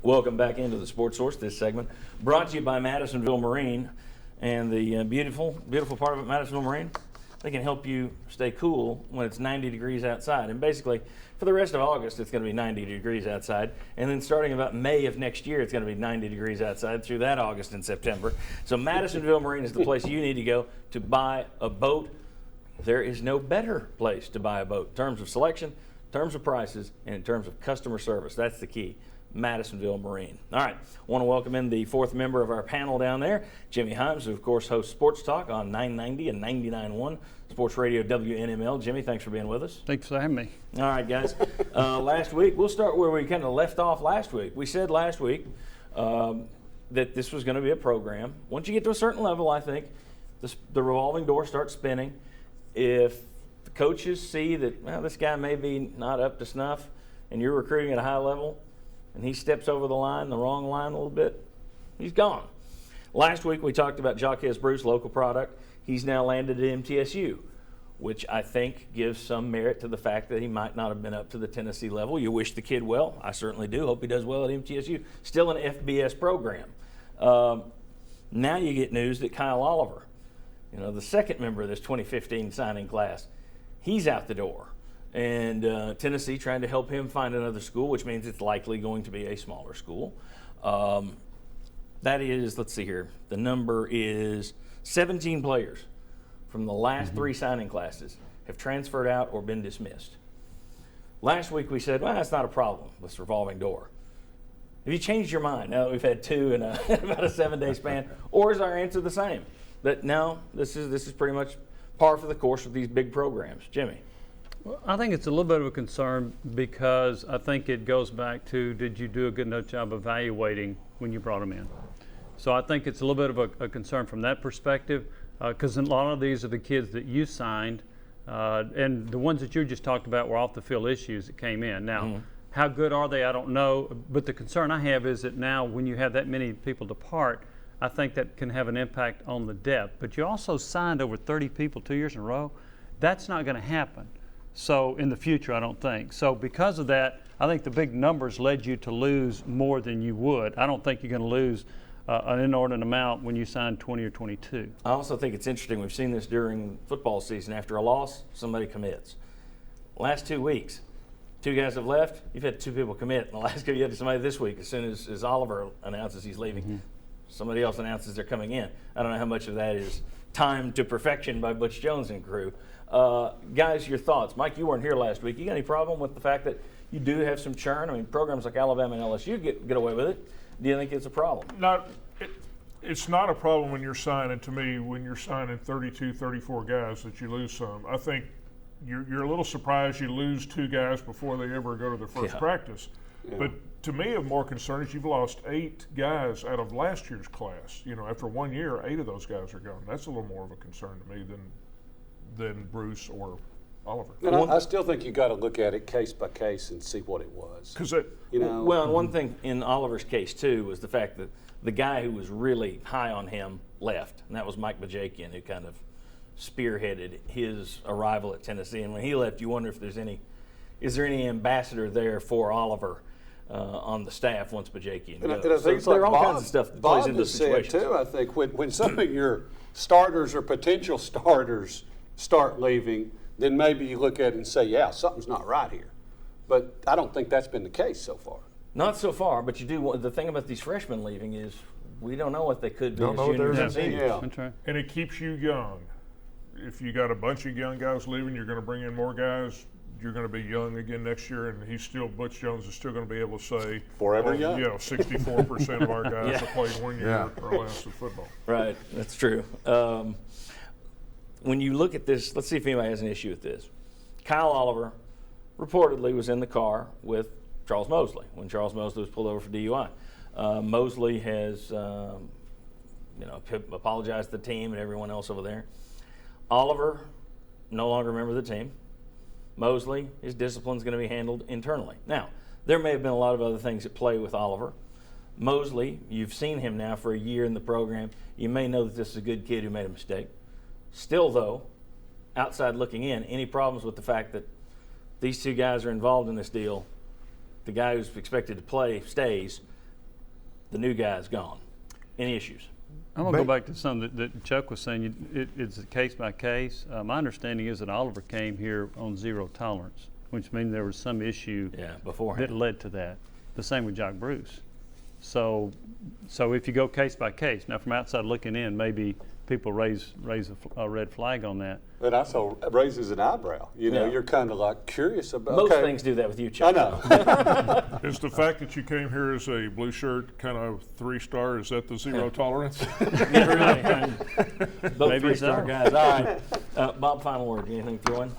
Welcome back into the Sports Source. This segment brought to you by Madisonville Marine, and the beautiful part of it, Madisonville Marine, they can help you stay cool when it's 90 degrees outside. And basically, for the rest of August, it's going to be 90 degrees outside, and then starting about May of next year, it's going to be 90 degrees outside through that August and September. So Madisonville Marine is the place you need to go to buy a boat. There is no better place to buy a boat in terms of selection, in terms of prices, and in terms of customer service. That's the key. Madisonville Marine. All right, I want to welcome in the fourth member of our panel down there, Jimmy Hyams, who of course hosts Sports Talk on 990 and 99.1 Sports Radio WNML. Jimmy, thanks for being with us. Thanks for having me. All right, guys. Last week, we'll start where we kind of left off last week. We said last week that this was going to be a program. Once you get to a certain level, I think, the revolving door starts spinning. If the coaches see that, well, this guy may be not up to snuff and you're recruiting at a high level, and he steps over the line, the wrong line a little bit, he's gone. Last week we talked about Jaquez Bruce, local product. He's now landed at MTSU, which I think gives some merit to the fact that he might not have been up to the Tennessee level. You wish the kid well. I certainly do. Hope he does well at MTSU. Still an FBS program. Now you get news that Kyle Oliver, the second member of this 2015 signing class, he's out the door. And Tennessee trying to help him find another school, which means it's likely going to be a smaller school. That is, let's see here, the number is 17 players from the last three signing classes have transferred out or been dismissed. Last week we said, well, that's not a problem, this revolving door. Have you changed your mind now that we've had two in about a 7-day span? Or is our answer the same? That no, this is pretty much par for the course of these big programs. Jimmy? Well, I think it's a little bit of a concern because I think it goes back to, did you do a good enough job evaluating when you brought them in? So I think it's a little bit of a concern from that perspective because a lot of these are the kids that you signed and the ones that you just talked about were off the field issues that came in. Now, how good are they? I don't know. But the concern I have is that now when you have that many people depart, I think that can have an impact on the depth. But you also signed over 30 people 2 years in a row. That's not going to happen. So in the future, I don't think. So because of that, I think the big numbers led you to lose more than you would. I don't think you're going to lose an inordinate amount when you sign 20 or 22. I also think it's interesting. We've seen this during football season. After a loss, somebody commits. Last 2 weeks, 2 guys have left. You've had 2 people commit. In the last couple, you had somebody this week. As soon as Oliver announces he's leaving, somebody else announces they're coming in. I don't know how much of that is timed to perfection by Butch Jones and crew. Guys, your thoughts. Mike, you weren't here last week. You got any problem with the fact that you do have some churn? I mean, programs like Alabama and LSU get away with it. Do you think it's a problem? It's not a problem when you're signing, to me, when you're signing 32, 34 guys that you lose some. I think you're a little surprised you lose 2 guys before they ever go to their first practice. Yeah. But to me, of more concern is you've lost 8 guys out of last year's class. After 1 year, 8 of those guys are gone. That's a little more of a concern to me than Bruce or Oliver. And I still think you got to look at it case by case and see what it was. Well, one thing in Oliver's case too was the fact that the guy who was really high on him left, and that was Mike Bajakian, who kind of spearheaded his arrival at Tennessee. And when he left, you wonder if is there any ambassador there for Oliver on the staff once Bajakian goes. So there are all kinds of stuff that plays into the situation. Too, I think when some of your starters or potential starters start leaving, then maybe you look at it and say, yeah, something's not right here. But I don't think that's been the case so far. Not so far, but you do. The thing about these freshmen leaving is we don't know what they could be as juniors and seniors. Yeah. That's right. And it keeps you young. If you got a bunch of young guys leaving, you're going to bring in more guys. You're going to be young again next year, and Butch Jones is still going to be able to say, forever young. 64% of our guys have played 1 year or less of football. Right, that's true. When you look at this, let's see if anybody has an issue with this. Kyle Oliver reportedly was in the car with Charles Mosley when Charles Mosley was pulled over for DUI. Mosley has apologized to the team and everyone else over there. Oliver no longer a member of the team. Mosley, his discipline is going to be handled internally. Now, there may have been a lot of other things at play with Oliver. Mosley, you've seen him now for a year in the program. You may know that this is a good kid who made a mistake. Still, though, outside looking in, any problems with the fact that these 2 guys are involved in this deal? The guy who's expected to play stays. the new guy's gone. Any issues? I'm going to go back to something that Chuck was saying. It's a case by case. My understanding is that Oliver came here on 0 tolerance, which means there was some issue Beforehand. that led to that. The same with Jock Bruce. So if you go case by case, now from outside looking in, maybe people raise a red flag on that. It also raises an eyebrow. You know, Yeah. you're kind of like curious about. Most okay, things do that with you, I Chuck. know. Is the fact that you came here as a blue shirt kind of 3-star, is that the 0 tolerance? Both Maybe 3-star so. guys. All right. Bob, final word. Anything to throw in?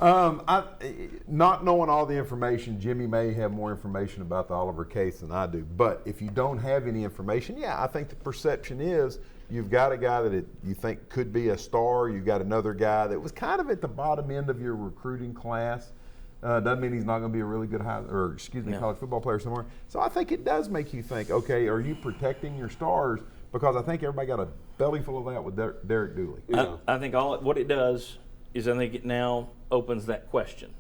Not knowing all the information, Jimmy may have more information about the Oliver case than I do. But if you don't have any information, yeah, I think the perception is you've got a guy that you think could be a star. You've got another guy that was kind of at the bottom end of your recruiting class. Doesn't mean he's not going to be a really good college football player somewhere. So I think it does make you think, okay, are you protecting your stars? Because I think everybody got a belly full of that with Derek Dooley. Yeah. I think what it does is I think it now opens that question.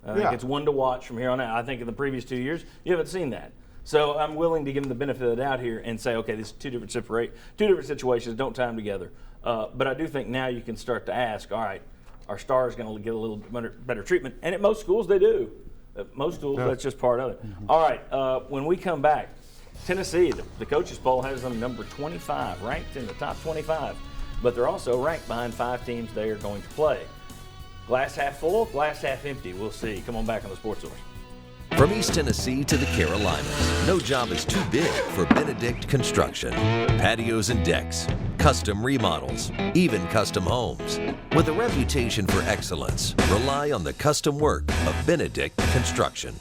I think it's one to watch from here on out. I think in the previous 2 years, you haven't seen that. So I'm willing to give them the benefit of the doubt here and say, okay, this is two different situations, don't tie them together. But I do think now you can start to ask, all right, our star is going to get a little better treatment. And at most schools, they do. At most schools, that's just part of it. All right, when we come back, Tennessee, the coaches poll has them number 25, ranked in the top 25. But they're also ranked behind 5 teams they are going to play. Glass half full, glass half empty. We'll see. Come on back on the Sports Source. From East Tennessee to the Carolinas, no job is too big for Benedict Construction. Patios and decks, custom remodels, even custom homes. With a reputation for excellence, rely on the custom work of Benedict Construction.